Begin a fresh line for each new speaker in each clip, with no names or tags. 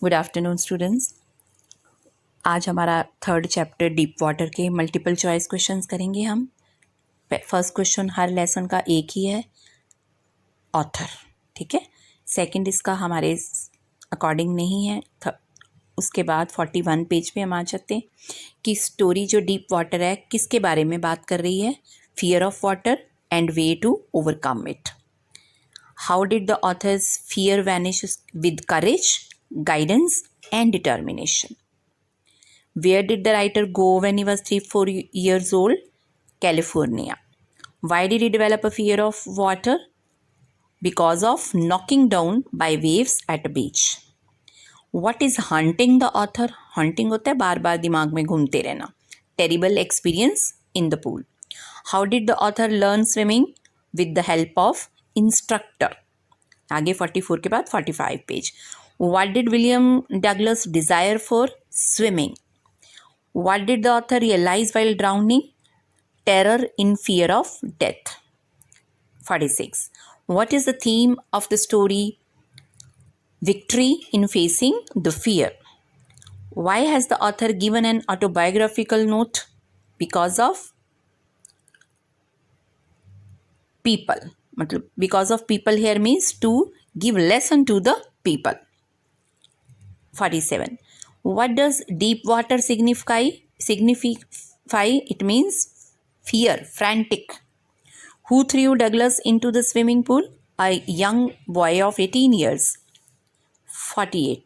Good afternoon students. आज हमारा third chapter deep water के मल्टीपल चॉइस क्वेश्चंस करेंगे हम। फर्स्ट क्वेश्चन हर लेसन का एक ही है, ऑथर, ठीक है। सेकंड इसका हमारे अकॉर्डिंग नहीं है। उसके बाद 41 पेज पे हम आ जाते हैं कि स्टोरी जो डीप वाटर है किसके बारे में बात कर रही है, fear of water and way to overcome it. How did the author's fear vanish with courage, guidance and determination. Where did the writer go when he was 3-4 years old? California. Why did he develop a fear of water? Because of knocking down by waves at a beach. What is haunting the author? Haunting होता है बार बार दिमाग में घूमते रहना. Terrible experience in the pool. How did the author learn swimming? With the help of instructor. आगे 44 के बाद 45 page. What did William Douglas desire for? Swimming. What did the author realize while drowning? Terror in fear of death. 46. What is the theme of the story? Victory in facing the fear. Why has the author given an autobiographical note? Because of people. Because of people here means to give lesson to the people. 47. What does deep water signify? It means fear, frantic. Who threw Douglas into the swimming pool? A young boy of 18 years. 48.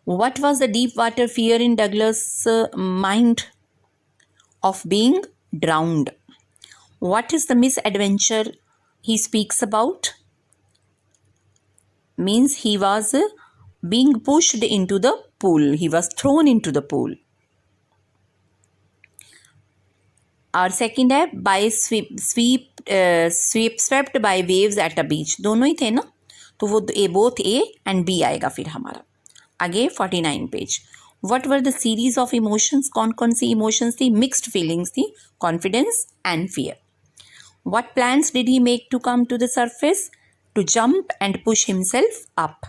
What was the deep water fear in Douglas' mind? Of being drowned. What is the misadventure he speaks about? Means he was being pushed into the pool. He was thrown into the pool. और second है by swept by waves at a beach. दोनों ही थे ना, तो वो both A and B आएगा फिर हमारा. आगे 49 page. What were the series of emotions? कौन कौन सी इमोशंस थी? मिक्स्ड फीलिंग्स थी, confidence and fear. What plans did he make to come to the surface? To jump and push himself up.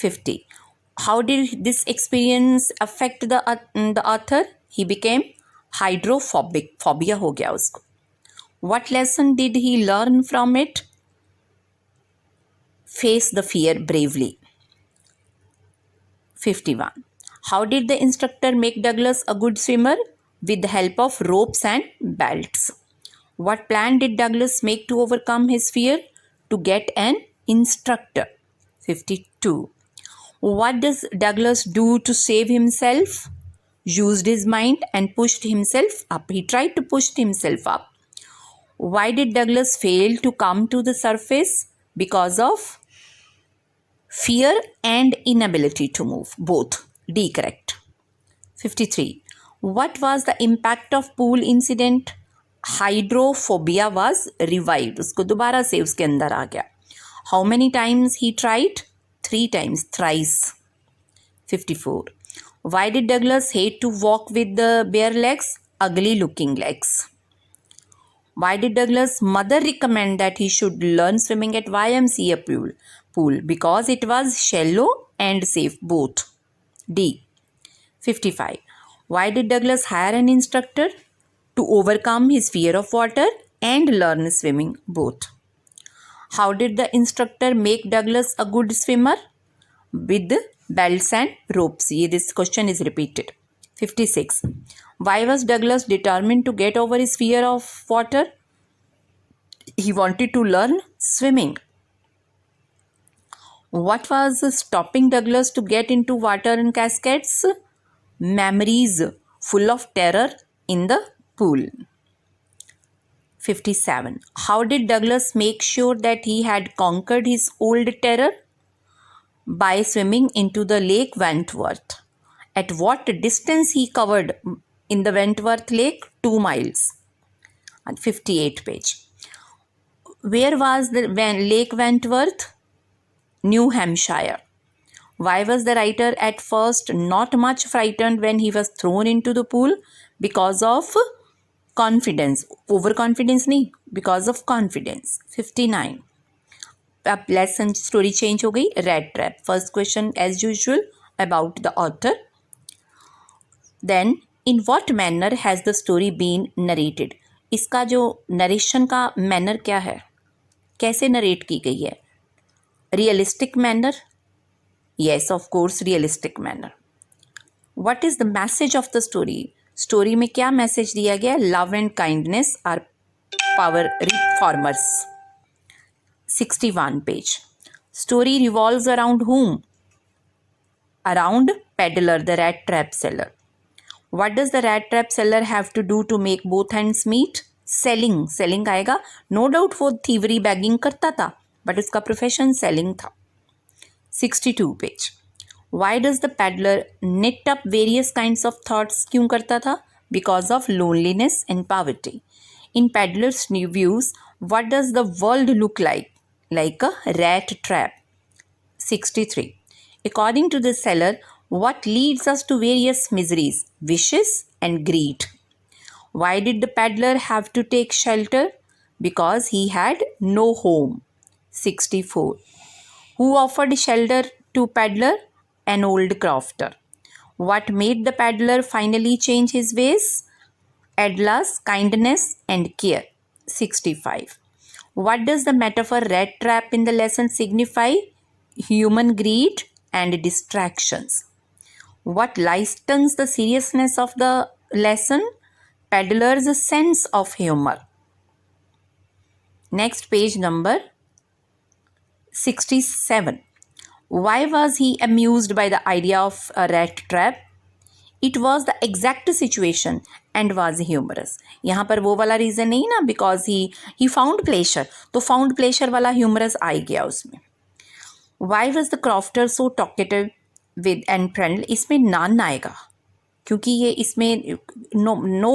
50. How did this experience affect the author? He became hydrophobic. Phobia हो गया उसको. What lesson did he learn from it? Face the fear bravely. 51. How did the instructor make Douglas a good swimmer? With the help of ropes and belts. What plan did Douglas make to overcome his fear? To get an instructor. 52. What does Douglas do to save himself? Used his mind and pushed himself up. He tried to push himself up. Why did Douglas fail to come to the surface? Because of fear and inability to move. Both. D correct. 53. What was the impact of pool incident? Hydrophobia was revived. उसको दोबारा से उसके अंदर आ गया. How many times he tried? 3 times, thrice. 54. Why did Douglas hate to walk with the bare legs? Ugly looking legs. Why did Douglas' mother recommend that he should learn swimming at YMCA pool? Because it was shallow and safe, both. D. 55. Why did Douglas hire an instructor? To overcome his fear of water and learn swimming, both. How did the instructor make Douglas a good swimmer? With belts and ropes. This question is repeated. 56. Why was Douglas determined to get over his fear of water? He wanted to learn swimming. What was stopping Douglas to get into water and cascades? Memories full of terror in the pool. 57. How did Douglas make sure that he had conquered his old terror? By swimming into the Lake Wentworth. At what distance he covered in the Wentworth Lake? 2 miles. And 58 page. Where was the Lake Wentworth? New Hampshire. Why was the writer at first not much frightened when he was thrown into the pool? Because of confidence. Overconfidence नहीं, because of confidence. 59. अब lesson story change हो गई, rat trap. First question as usual about the author. Then in what manner has the story been narrated. इसका जो narration का manner क्या है, कैसे नरेट की गई है? Realistic manner? Yes of course realistic manner. What is the message of the story? Story में क्या मैसेज दिया गया? Love and kindness are power reformers. 61 page. Story revolves around whom? Around peddler, the rat trap seller. What does the rat trap seller have to do to make both ends meet? Selling आएगा. No doubt वो thievery begging करता था, but उसका profession selling था. 62 page. Why does the peddler knit up various kinds of thoughts? क्यों करता था? Because of loneliness and poverty. In peddler's new views, what does the world look like? Like a rat trap. 63. According to the seller, what leads us to various miseries, wishes and greed? Why did the peddler have to take shelter? Because he had no home. 64. Who offered shelter to peddler? An old crofter. What made the peddler finally change his ways? Edla's kindness and care. 65. What does the metaphor rat trap in the lesson signify? Human greed and distractions. What lightens the seriousness of the lesson? Peddler's sense of humor. Next page number 67. Why was he amused by the idea of a rat trap? It was the exact situation and was humorous. यहाँ पर वो वाला reason नहीं ना, because he found pleasure, तो found pleasure वाला humorous आ ही गया उसमें. Why was the crofter so talkative with and friendly? इसमें none आएगा क्योंकि ये इसमें no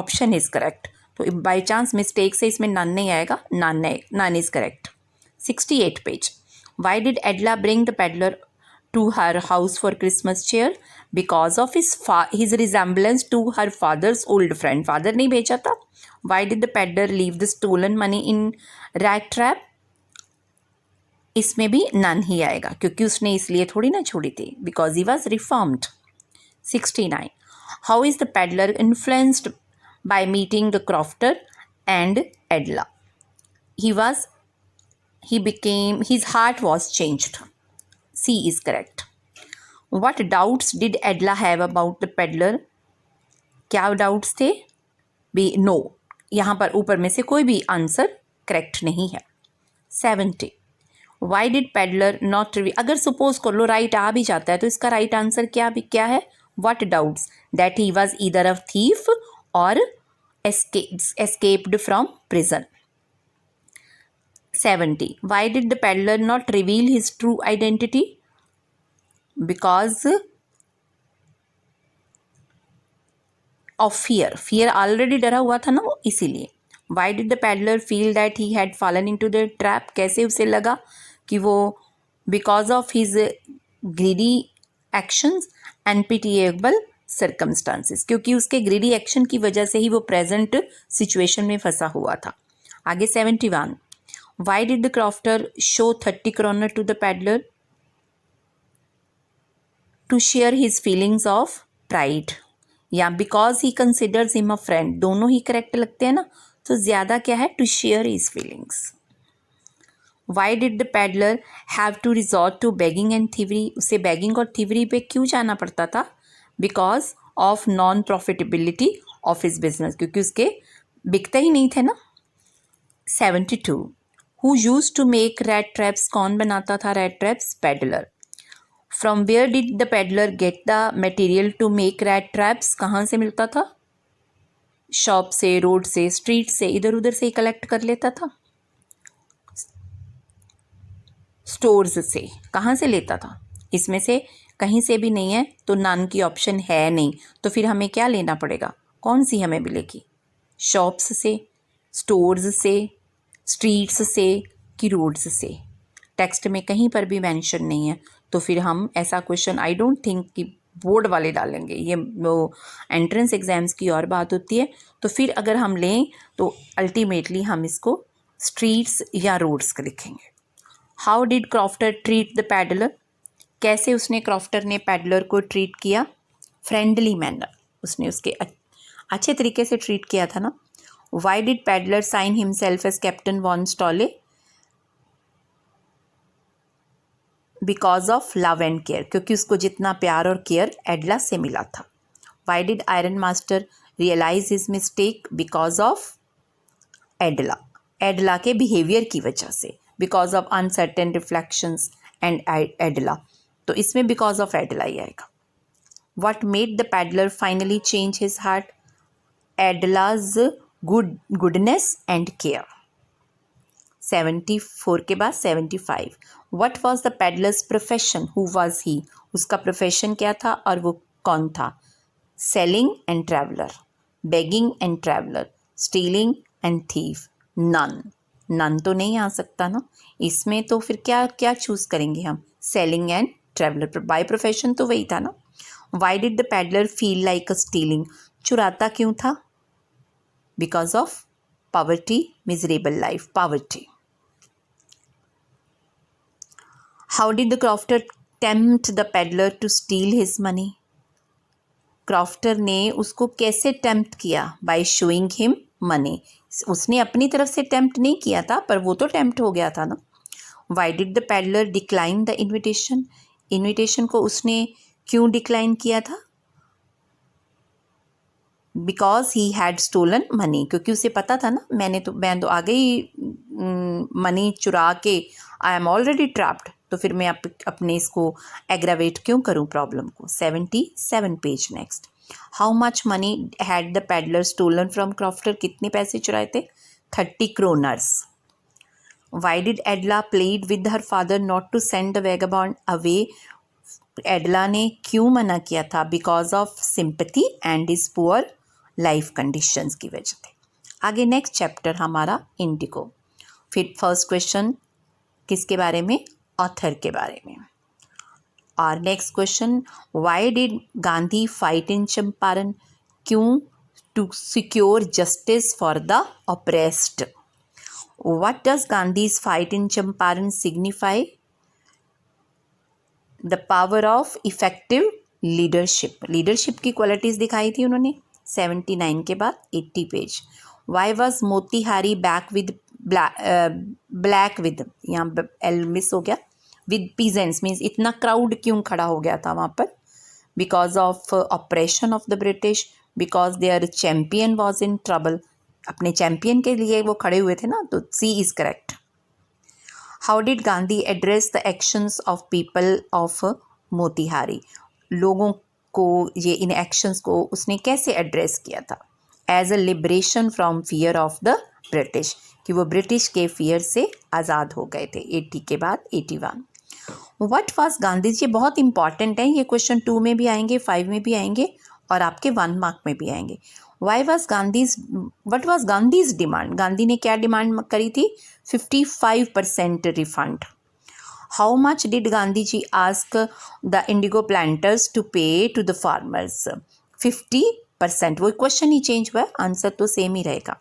option is correct. तो by chance mistake से इसमें none नहीं आएगा. None is correct. 68 page. Why did Edla bring the peddler to her house for Christmas cheer? Because of his resemblance to her father's old friend. Father नहीं भेजा था. Why did the peddler leave the stolen money in rat trap? इसमें भी none ही आएगा क्योंकि उसने इसलिए थोड़ी ना छोड़ी थी, because he was reformed. 69. How is the peddler influenced by meeting the crofter and Edla? His heart was changed. C is correct. What doubts did Edla have about the peddler? क्या doubts थे? B no. यहाँ पर ऊपर में से कोई भी answer correct नहीं है. 70. Why did peddler not reveal? अगर सपोज कर लो राइट आ भी जाता है तो इसका राइट आंसर क्या है? What doubts? That he was either a thief और escaped from prison. 70. Why did the peddler not reveal his true identity? Because of fear. Fear already डरा हुआ था ना वो, इसीलिए. Why did the peddler feel that he had fallen into the trap? कैसे उसे लगा कि वो because of his greedy actions and pitiable circumstances, क्योंकि उसके greedy action की वजह से ही वो present situation में फंसा हुआ था. आगे 71. Why did the crofter show 30 kroner to the peddler? To share his feelings of pride. या because he considers him a friend. दोनों ही correct लगते हैं ना, तो ज़्यादा क्या है? To share his feelings. Why did the peddler have to resort to begging and thievery? उसे begging और thievery पे क्यों जाना पड़ता था? Because of non-profitability of his business. क्योंकि उसके बिकते ही नहीं थे ना. 72. Who used to make rat traps? कौन बनाता था rat traps? Peddler. From where did the peddler get the material to make rat traps? कहाँ से मिलता था? शॉप से, रोड से, स्ट्रीट से, इधर उधर से ही कलेक्ट कर लेता था. स्टोर्स से. कहाँ से लेता था? इसमें से कहीं से भी नहीं है तो नन की ऑप्शन है नहीं, तो फिर हमें क्या लेना पड़ेगा? कौन सी हमें मिलेगी? शॉप्स से, स्टोर्स से, स्ट्रीट्स से कि रोड्स से? टेक्स्ट में कहीं पर भी मेंशन नहीं है, तो फिर हम ऐसा क्वेश्चन आई डोंट थिंक कि बोर्ड वाले डालेंगे. ये वो एंट्रेंस एग्जाम्स की और बात होती है. तो फिर अगर हम लें तो अल्टीमेटली हम इसको स्ट्रीट्स या रोड्स का लिखेंगे. How did crofter treat the peddler, कैसे उसने क्रॉफ्टर ने पैडलर को ट्रीट किया, फ्रेंडली मैनर, उसने उसके अच्छे तरीके से ट्रीट किया था ना। Why did peddler sign himself as captain von Stahle, because of love and care, क्योंकि उसको जितना प्यार और केयर एडला से मिला था। Why did iron master realise his mistake, because of Edla, Edla के बिहेवियर की वजह से, because of uncertain reflections and Edla, तो इसमें बिकॉज ऑफ एडला ही आएगा। What made the peddler finally change his heart, Edla's goodness and care. 74 के बाद 75, what was the peddler's profession, who was he, उसका प्रोफेशन क्या था और वो कौन था। Selling and traveller, begging and traveller, stealing and thief, none, none तो नहीं आ सकता ना इसमें, तो फिर क्या क्या चूज करेंगे हम, selling and traveller, by profession तो वही था ना। Why did the peddler feel like a stealing, चुराता क्यों था, because of poverty, miserable life, poverty. How did the crofter tempt the peddler to steal his money, crofter ने उसको कैसे टेम्प्ट किया, बाय शोइंग हिम मनी, उसने अपनी तरफ से टेम्प्ट नहीं किया था पर वो तो टेम्प्ट हो गया था ना। Why did the peddler decline the invitation, invitation को उसने क्यों डिक्लाइन किया था, because he had stolen money, क्योंकि उसे पता था ना मैं तो आगे ही मनी चुरा के आई एम ऑलरेडी ट्रैप्ड, तो फिर मैं अपने इसको एग्रावेट क्यों करूं प्रॉब्लम को। 77 page next. How much money had the peddler stolen from crofter, कितने पैसे चुराए थे, 30 kroners. Why did Edla plead with her father not to send the vagabond away, Edla ने क्यों मना किया था, because of sympathy and his poor life conditions की वजह से। आगे नेक्स्ट चैप्टर हमारा इंडिगो। फिर फर्स्ट क्वेश्चन किसके बारे में, ऑथर के बारे में। और next question, why did Gandhi fight in Champaran, क्यों, to secure justice for the oppressed. What does Gandhi's fight in Champaran signify, the power of effective leadership, leadership की क्वालिटीज दिखाई थी उन्होंने। 79 के बाद 80 page. Why was Motihari back with black with, यहाँ L miss हो गया, विद पीजेंट्स मीन्स इतना क्राउड क्यों खड़ा हो गया था वहाँ पर, because of operation of the British, because their champion was in trouble, अपने चैम्पियन के लिए वो खड़े हुए थे ना, तो C is correct. How did Gandhi address the actions of people of Motihari, लोगों को ये इन एक्शंस को उसने कैसे एड्रेस किया था, as a liberation from fear of the British, कि वो ब्रिटिश के फियर से आज़ाद हो गए थे। 80 के बाद 81। व्हाट वाज गांधी जी, बहुत इंपॉर्टेंट है ये क्वेश्चन, 2 में भी आएंगे, 5 में भी आएंगे और आपके 1 मार्क में भी आएंगे। What was Gandhi's demand, Gandhi ने क्या डिमांड करी थी, 55% refund. How much did Gandhi ji ask the indigo planters to pay to the farmers, 50%, वो क्वेश्चन ही चेंज हुआ है, आंसर तो सेम ही रहेगा।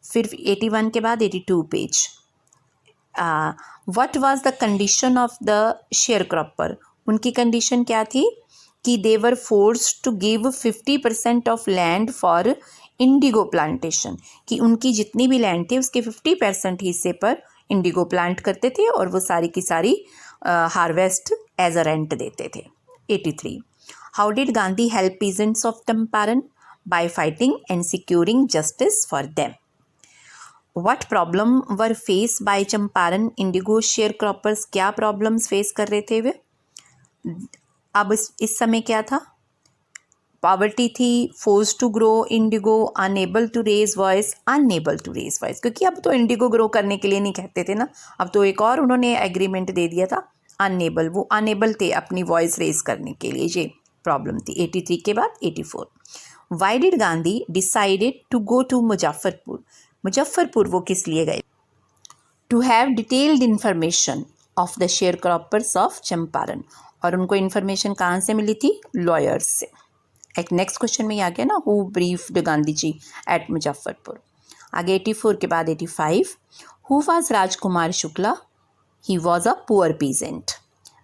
फिर 81 के बाद 82 page. What was the condition of the share cropper, उनकी कंडीशन क्या थी कि they were forced to give 50% of land for indigo plantation, कि उनकी जितनी भी लैंड थी उसके 50% हिस्से पर इंडिगो प्लांट करते थे और वो सारी की सारी हार्वेस्ट एज अ रेंट देते थे। 83। How did Gandhi help peasants of Champaran, bye fighting and securing justice for them. What problem were face by Champaran Indigo share croppers, क्या प्रॉब्लम्स फेस कर रहे थे वे। अब इस समय क्या था, पॉवर्टी थी, force to grow indigo, unable to raise voice, unable to raise voice, क्योंकि अब तो इंडिगो ग्रो करने के लिए नहीं कहते थे ना, अब तो एक और उन्होंने एग्रीमेंट दे दिया था, अनएबल, वो अनएबल थे अपनी वॉइस रेज करने के लिए, ये प्रॉब्लम थी। 83 के बाद 84। Why did Gandhi decided to go to Muzaffarpur, Muzaffarpur वो किस लिए गए, to have detailed information of the sharecroppers of Champaran, और उनको इन्फॉर्मेशन कहाँ से मिली थी, लॉयर्स से। एक नेक्स्ट क्वेश्चन में आ गया ना, who briefed Gandhi ji at Muzaffarpur. आगे 84 के बाद 85। Who was Rajkumar Shukla, He was a poor peasant.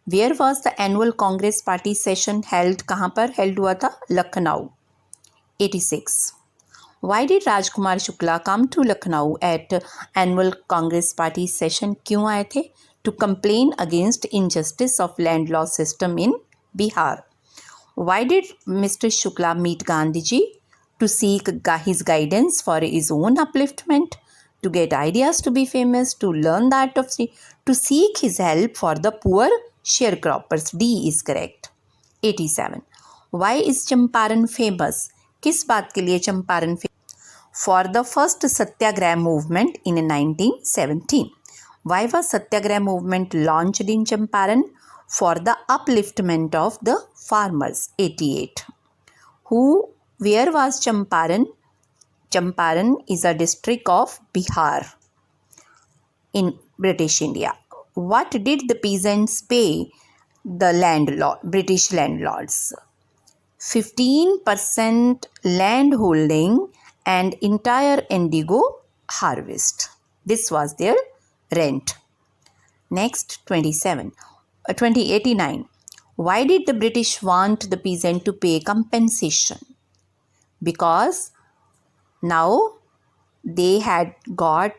Where was the annual Congress party session held? कहाँ पर held हुआ था? Lucknow. 86. Why did Rajkumar Shukla come to Lucknow at annual Congress party session? क्यों आए थे? To complain against injustice of land law system in Bihar. Why did Mr. Shukla meet Gandhiji? To seek his guidance for his own upliftment, to get ideas to be famous, to learn the art of to seek his help for the poor sharecroppers. D is correct. 87. Why is Champaran famous? किस बात के लिए Champaran For the first Satyagraha movement in 1917. Why was Satyagraha movement launched in Champaran? For the upliftment of the farmers. 88. Where was Champaran? Champaran is a district of Bihar in British India. What did the peasants pay the British landlords? 15% land holding and entire indigo harvest. This was their rent. Next, 2089. Why did the British want the peasant to pay compensation? Because now they had got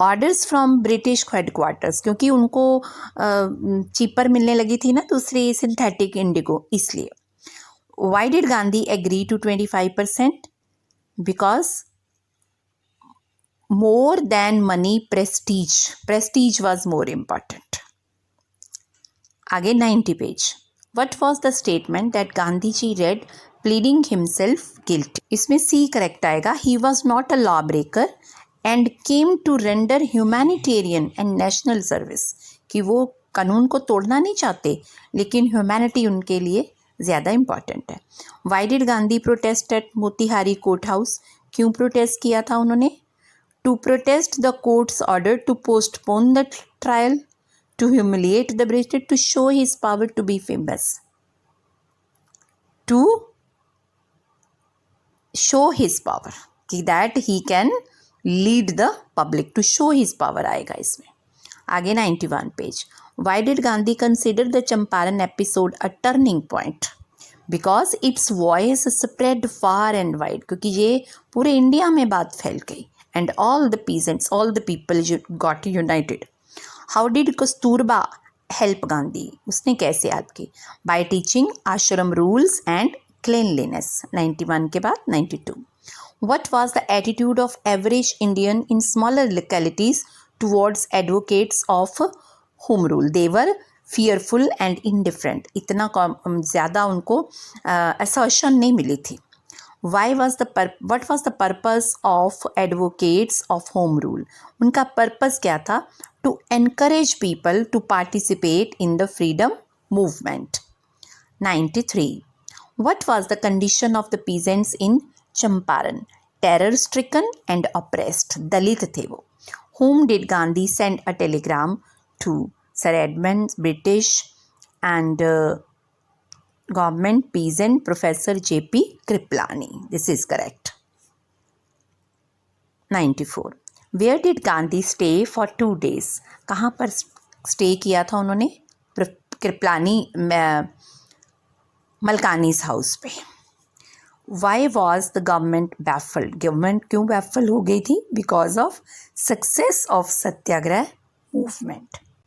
orders from British headquarters, क्योंकि उनको cheaper मिलने लगी थी ना दूसरी synthetic indigo, इसलिए. Why did Gandhi agree to 25%? Because more than money prestige was more important. आगे 90 page. What was the statement that Gandhi ji read pleading himself guilty? इसमें सी करेक्ट आएगा. He was not a law breaker and came to render humanitarian and national service, कि वो कानून को तोड़ना नहीं चाहते लेकिन ह्यूमैनिटी उनके लिए ज़्यादा इम्पॉर्टेंट है. Why did Gandhi protest at Motihari court house? क्यों प्रोटेस्ट किया था उन्होंने? To protest the court's order to postpone the trial, to humiliate the British, to show his power, to be famous. To show his power, कि that he can lead the public, to show his power आएगा इसमें. आगे 91 page. Why did Gandhi consider the Champaran episode a turning point? Because it's voice spread far and wide, क्योंकि ये पूरे India में बात फैल गई. And all the peasants, all the people got United. How did Kasturba help Gandhi? उसने कैसे याद की? बाय टीचिंग आश्रम रूल्स एंड क्लीनलीनेस. 91 के बाद 92. What was the attitude of average Indian in smaller localities towards advocates of home rule? They were fearful and indifferent. इतना ज़्यादा उनको assertion नहीं मिली थी. What was the purpose of advocates of home rule? उनका purpose क्या था? To encourage people to participate in the freedom movement. 93. What was the condition of the peasants in Champaran? Terror stricken and oppressed. दलित थे वो. Whom did Gandhi send a telegram to? Sir Edmund, British and government peasant Professor J.P. Kriplani. This is correct. 94. Where did Gandhi stay for 2 days? कहाँ पर stay किया था उन्होंने? Kripalani मलकानी's house पे. Why was the government baffled? Government क्यों baffle हो गई थी? Because of success of Satyagraha movement.